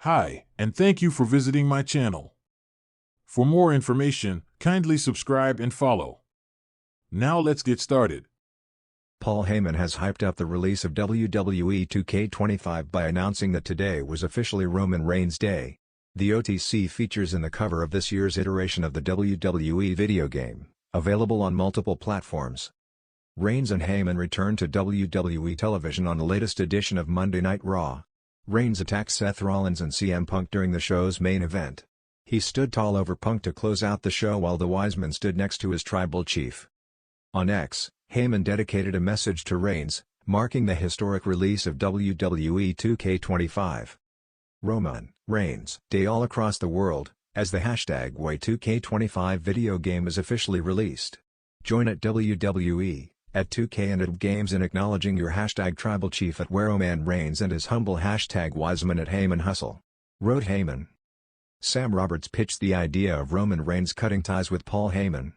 Hi, and thank you for visiting my channel. For more information, kindly subscribe and follow. Now let's get started. Paul Heyman has hyped up the release of WWE 2K25 by announcing that today was officially Roman Reigns Day. The OTC features in the cover of this year's iteration of the WWE video game, available on multiple platforms. Reigns and Heyman return to WWE television on the latest edition of Monday Night Raw. Reigns attacked Seth Rollins and CM Punk during the show's main event. He stood tall over Punk to close out the show while the Wiseman stood next to his tribal chief. On X, Heyman dedicated a message to Reigns, marking the historic release of WWE 2K25. Roman Reigns Day all across the world, as the hashtag #2K25 video game is officially released. Join at WWE, at 2K and at Games in acknowledging your hashtag tribal chief at Roman Reigns and his humble hashtag Wiseman at Heyman Hustle. Wrote Heyman. Sam Roberts pitched the idea of Roman Reigns cutting ties with Paul Heyman.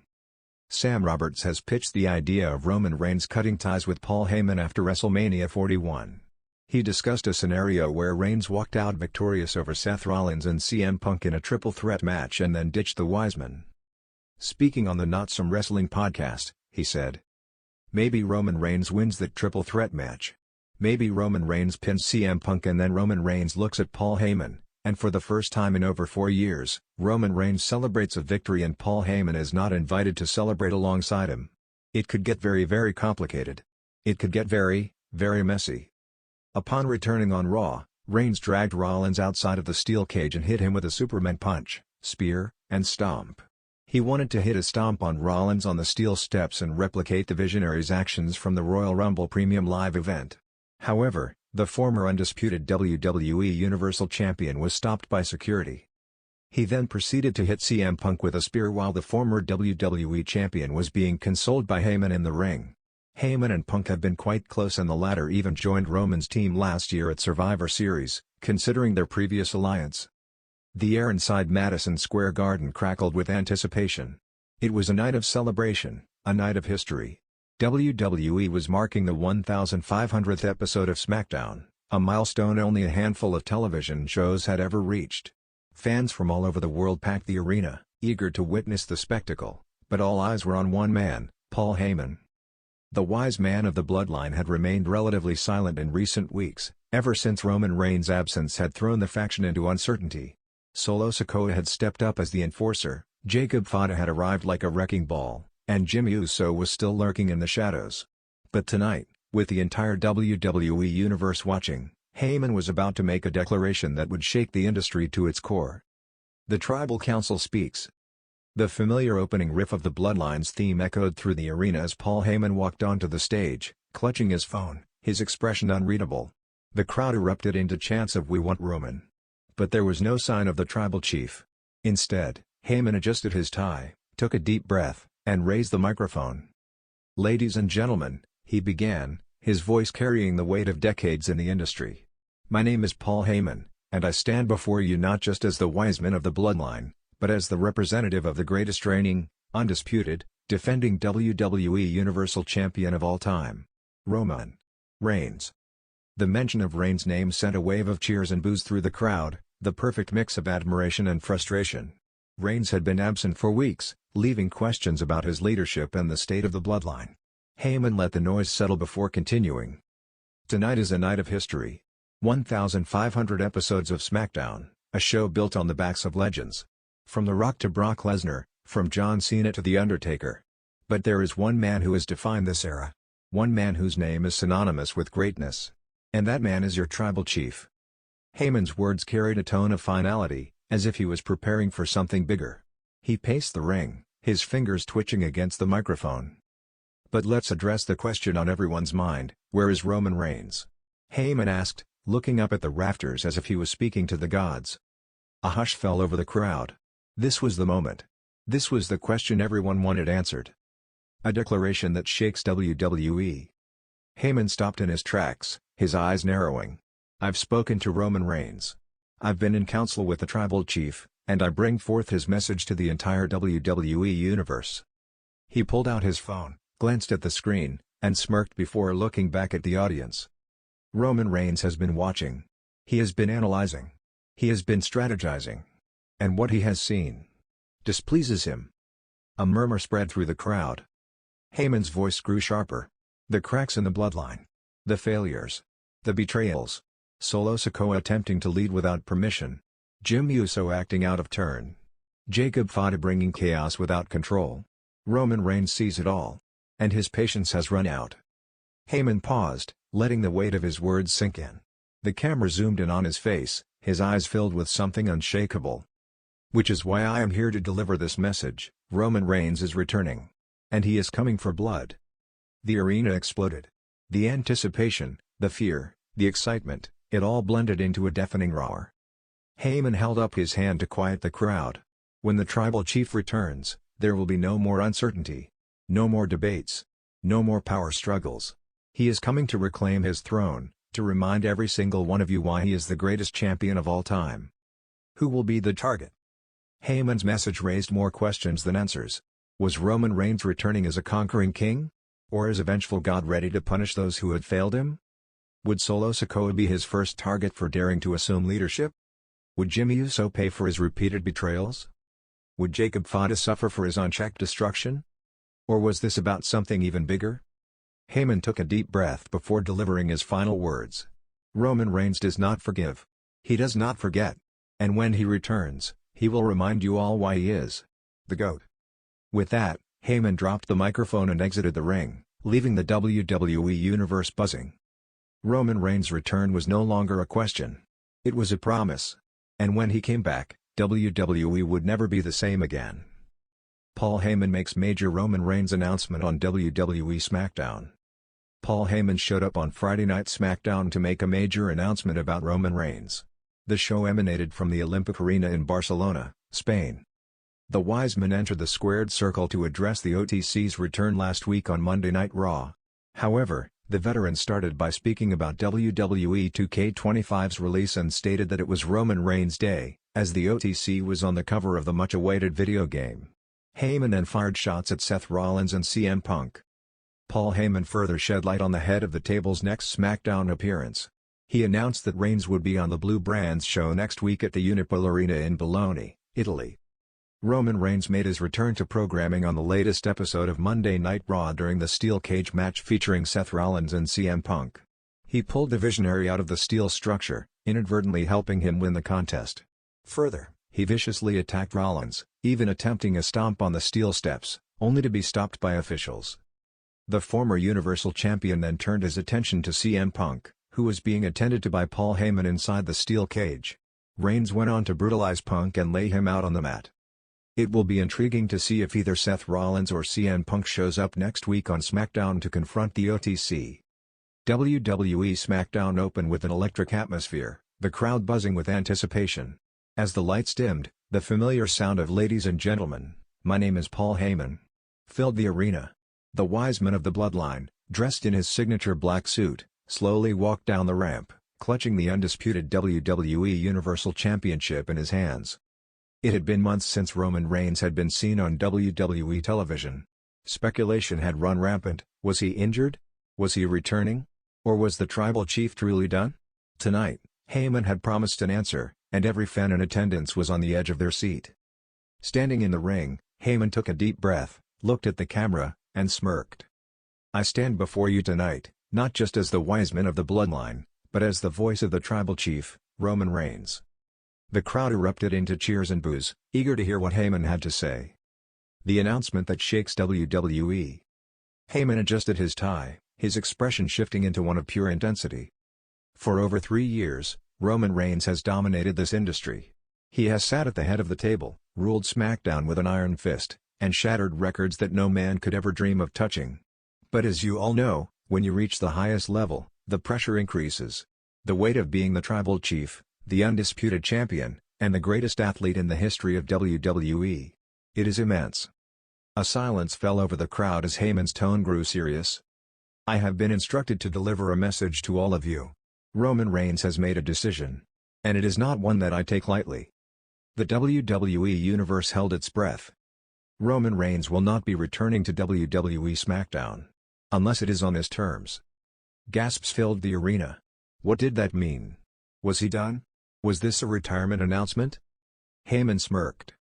Sam Roberts has pitched the idea of Roman Reigns cutting ties with Paul Heyman after WrestleMania 41. He discussed a scenario where Reigns walked out victorious over Seth Rollins and CM Punk in a triple threat match and then ditched the Wiseman. Speaking on the Not Some Wrestling podcast, he said, "Maybe Roman Reigns wins that triple threat match. Maybe Roman Reigns pins CM Punk and then Roman Reigns looks at Paul Heyman, and for the first time in over 4 years, Roman Reigns celebrates a victory and Paul Heyman is not invited to celebrate alongside him. It could get very complicated. It could get very messy." Upon returning on Raw, Reigns dragged Rollins outside of the steel cage and hit him with a Superman punch, spear, and stomp. He wanted to hit a stomp on Rollins on the steel steps and replicate the Visionary's actions from the Royal Rumble Premium Live event. However, the former undisputed WWE Universal Champion was stopped by security. He then proceeded to hit CM Punk with a spear while the former WWE Champion was being consoled by Heyman in the ring. Heyman and Punk have been quite close and the latter even joined Roman's team last year at Survivor Series, considering their previous alliance. The air inside Madison Square Garden crackled with anticipation. It was a night of celebration, a night of history. WWE was marking the 1,500th episode of SmackDown, a milestone only a handful of television shows had ever reached. Fans from all over the world packed the arena, eager to witness the spectacle, but all eyes were on one man, Paul Heyman. The wise man of the bloodline had remained relatively silent in recent weeks, ever since Roman Reigns' absence had thrown the faction into uncertainty. Solo Sikoa had stepped up as the enforcer, Jacob Fada had arrived like a wrecking ball, and Jimmy Uso was still lurking in the shadows. But tonight, with the entire WWE Universe watching, Heyman was about to make a declaration that would shake the industry to its core. The Tribal Council speaks. The familiar opening riff of the Bloodlines theme echoed through the arena as Paul Heyman walked onto the stage, clutching his phone, his expression unreadable. The crowd erupted into chants of "We want Roman." But there was no sign of the tribal chief. Instead, Heyman adjusted his tie, took a deep breath, and raised the microphone. "Ladies and gentlemen," he began, his voice carrying the weight of decades in the industry. "My name is Paul Heyman, and I stand before you not just as the Wiseman of the Bloodline, but as the representative of the greatest reigning, undisputed, defending WWE Universal Champion of all time, Roman Reigns." The mention of Reigns' name sent a wave of cheers and boos through the crowd, the perfect mix of admiration and frustration. Reigns had been absent for weeks, leaving questions about his leadership and the state of the bloodline. Heyman let the noise settle before continuing. "Tonight is a night of history. 1,500 episodes of SmackDown, a show built on the backs of legends. From The Rock to Brock Lesnar, from John Cena to The Undertaker. But there is one man who has defined this era. One man whose name is synonymous with greatness. And that man is your tribal chief." Heyman's words carried a tone of finality, as if he was preparing for something bigger. He paced the ring, his fingers twitching against the microphone. "But let's address the question on everyone's mind, where is Roman Reigns?" Heyman asked, looking up at the rafters as if he was speaking to the gods. A hush fell over the crowd. This was the moment. This was the question everyone wanted answered. A declaration that shakes WWE. Heyman stopped in his tracks, his eyes narrowing. "I've spoken to Roman Reigns. I've been in council with the tribal chief, and I bring forth his message to the entire WWE Universe." He pulled out his phone, glanced at the screen, and smirked before looking back at the audience. Roman Reigns has been watching. He has been analyzing. He has been strategizing. And what he has seen displeases him. A murmur spread through the crowd. Heyman's voice grew sharper. The cracks in the bloodline. The failures. The betrayals. Solo Sikoa attempting to lead without permission. Jim Uso acting out of turn. Jacob Fatu bringing chaos without control. Roman Reigns sees it all. And his patience has run out. Heyman paused, letting the weight of his words sink in. The camera zoomed in on his face, his eyes filled with something unshakable. Which is why I am here to deliver this message: Roman Reigns is returning. And he is coming for blood. The arena exploded. The anticipation, the fear, the excitement, it all blended into a deafening roar. Heyman held up his hand to quiet the crowd. When the tribal chief returns, there will be no more uncertainty. No more debates. No more power struggles. He is coming to reclaim his throne, to remind every single one of you why he is the greatest champion of all time. Who will be the target? Heyman's message raised more questions than answers. Was Roman Reigns returning as a conquering king? Or as a vengeful god ready to punish those who had failed him? Would Solo Sikoa be his first target for daring to assume leadership? Would Jimmy Uso pay for his repeated betrayals? Would Jacob Fatu suffer for his unchecked destruction? Or was this about something even bigger? Heyman took a deep breath before delivering his final words. Roman Reigns does not forgive. He does not forget. And when he returns, he will remind you all why he is the GOAT. With that, Heyman dropped the microphone and exited the ring, leaving the WWE Universe buzzing. Roman Reigns' return was no longer a question. It was a promise. And when he came back, WWE would never be the same again. Paul Heyman makes major Roman Reigns announcement on WWE SmackDown. Paul Heyman showed up on Friday Night SmackDown to make a major announcement about Roman Reigns. The show emanated from the Olympic Arena in Barcelona, Spain. The Wise Men entered the squared circle to address the OTC's return last week on Monday Night Raw. However, the veteran started by speaking about WWE 2K25's release and stated that it was Roman Reigns' day, as the OTC was on the cover of the much-awaited video game. Heyman then fired shots at Seth Rollins and CM Punk. Paul Heyman further shed light on the head of the table's next SmackDown appearance. He announced that Reigns would be on the Blue Brands show next week at the Unipol Arena in Bologna, Italy. Roman Reigns made his return to programming on the latest episode of Monday Night Raw during the steel cage match featuring Seth Rollins and CM Punk. He pulled the Visionary out of the steel structure, inadvertently helping him win the contest. Further, he viciously attacked Rollins, even attempting a stomp on the steel steps, only to be stopped by officials. The former Universal Champion then turned his attention to CM Punk, who was being attended to by Paul Heyman inside the steel cage. Reigns went on to brutalize Punk and lay him out on the mat. It will be intriguing to see if either Seth Rollins or CM Punk shows up next week on SmackDown to confront the OTC. WWE SmackDown opened with an electric atmosphere, the crowd buzzing with anticipation. As the lights dimmed, the familiar sound of "Ladies and gentlemen, my name is Paul Heyman" filled the arena. The Wise Man of the Bloodline, dressed in his signature black suit, slowly walked down the ramp, clutching the undisputed WWE Universal Championship in his hands. It had been months since Roman Reigns had been seen on WWE television. Speculation had run rampant: was he injured? Was he returning? Or was the tribal chief truly done? Tonight, Heyman had promised an answer, and every fan in attendance was on the edge of their seat. Standing in the ring, Heyman took a deep breath, looked at the camera, and smirked. "I stand before you tonight, not just as the Wise Man of the Bloodline, but as the voice of the tribal chief, Roman Reigns." The crowd erupted into cheers and boos, eager to hear what Heyman had to say. The announcement that shakes WWE. Heyman adjusted his tie, his expression shifting into one of pure intensity. For over 3 years, Roman Reigns has dominated this industry. He has sat at the head of the table, ruled SmackDown with an iron fist, and shattered records that no man could ever dream of touching. But as you all know, when you reach the highest level, the pressure increases. The weight of being the tribal chief, the undisputed champion, and the greatest athlete in the history of WWE. It is immense. A silence fell over the crowd as Heyman's tone grew serious. "I have been instructed to deliver a message to all of you. Roman Reigns has made a decision. And it is not one that I take lightly." The WWE Universe held its breath. Roman Reigns will not be returning to WWE SmackDown. Unless it is on his terms. Gasps filled the arena. What did that mean? Was he done? Was this a retirement announcement? Heyman smirked.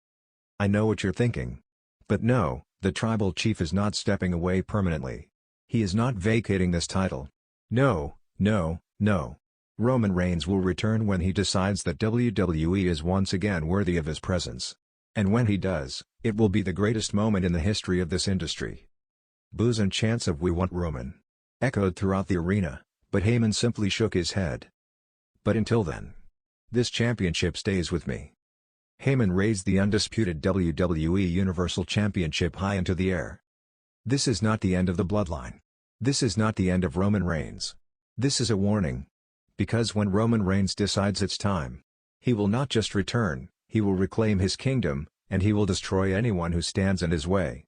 I know what you're thinking. But no, the tribal chief is not stepping away permanently. He is not vacating this title. No, no, no. Roman Reigns will return when he decides that WWE is once again worthy of his presence. And when he does, it will be the greatest moment in the history of this industry. Boos and chants of "We want Roman" echoed throughout the arena, but Heyman simply shook his head. But until then, this championship stays with me. Heyman raised the undisputed WWE Universal Championship high into the air. This is not the end of the bloodline. This is not the end of Roman Reigns. This is a warning. Because when Roman Reigns decides it's time, he will not just return, he will reclaim his kingdom, and he will destroy anyone who stands in his way.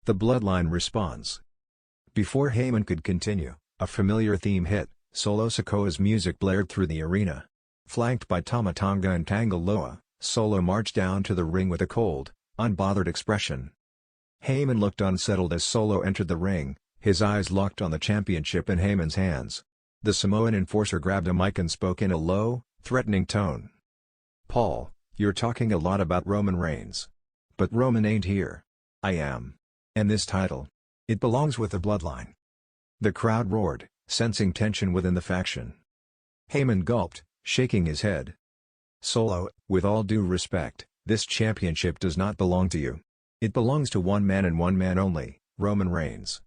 The bloodline responds. Before Heyman could continue, a familiar theme hit. Solo Sikoa's music blared through the arena. Flanked by Tama Tonga and Tangaloa, Solo marched down to the ring with a cold, unbothered expression. Heyman looked unsettled as Solo entered the ring, his eyes locked on the championship in Heyman's hands. The Samoan enforcer grabbed a mic and spoke in a low, threatening tone. Paul, you're talking a lot about Roman Reigns. But Roman ain't here. I am. And this title, it belongs with the bloodline. The crowd roared, sensing tension within the faction. Heyman gulped, shaking his head. Solo, with all due respect, this championship does not belong to you. It belongs to one man and one man only, Roman Reigns.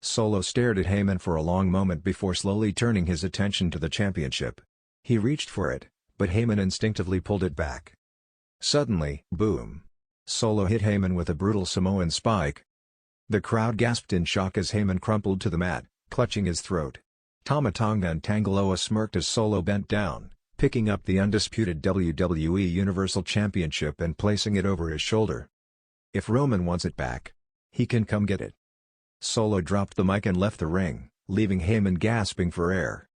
Solo stared at Heyman for a long moment before slowly turning his attention to the championship. He reached for it, but Heyman instinctively pulled it back. Suddenly, boom! Solo hit Heyman with a brutal Samoan spike. The crowd gasped in shock as Heyman crumpled to the mat, clutching his throat. Tama Tonga and Tangaloa smirked as Solo bent down, picking up the undisputed WWE Universal Championship and placing it over his shoulder. If Roman wants it back, he can come get it. Solo dropped the mic and left the ring, leaving Heyman gasping for air.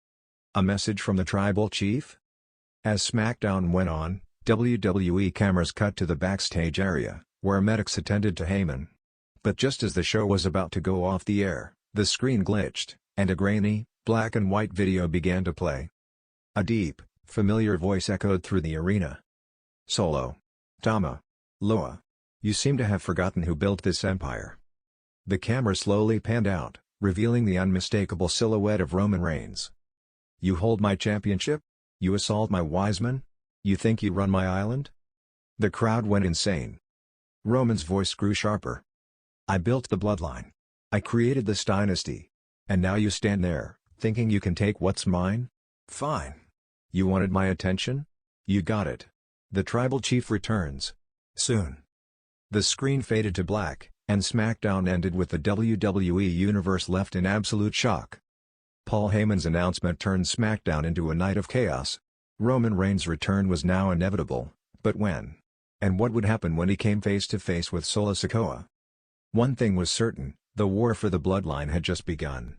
A message from the tribal chief? As SmackDown went on, WWE cameras cut to the backstage area, where medics attended to Heyman. But just as the show was about to go off the air, the screen glitched, and a grainy, black and white video began to play. A deep, familiar voice echoed through the arena. Solo. Tama. Loa. You seem to have forgotten who built this empire. The camera slowly panned out, revealing the unmistakable silhouette of Roman Reigns. You hold my championship? You assault my wise men? You think you run my island? The crowd went insane. Roman's voice grew sharper. I built the bloodline. I created this dynasty. And now you stand there, thinking you can take what's mine? Fine. You wanted my attention? You got it. The tribal chief returns. Soon. The screen faded to black, and SmackDown ended with the WWE Universe left in absolute shock. Paul Heyman's announcement turned SmackDown into a night of chaos. Roman Reigns' return was now inevitable, but when? And what would happen when he came face to face with Solo Sikoa? One thing was certain, the war for the bloodline had just begun.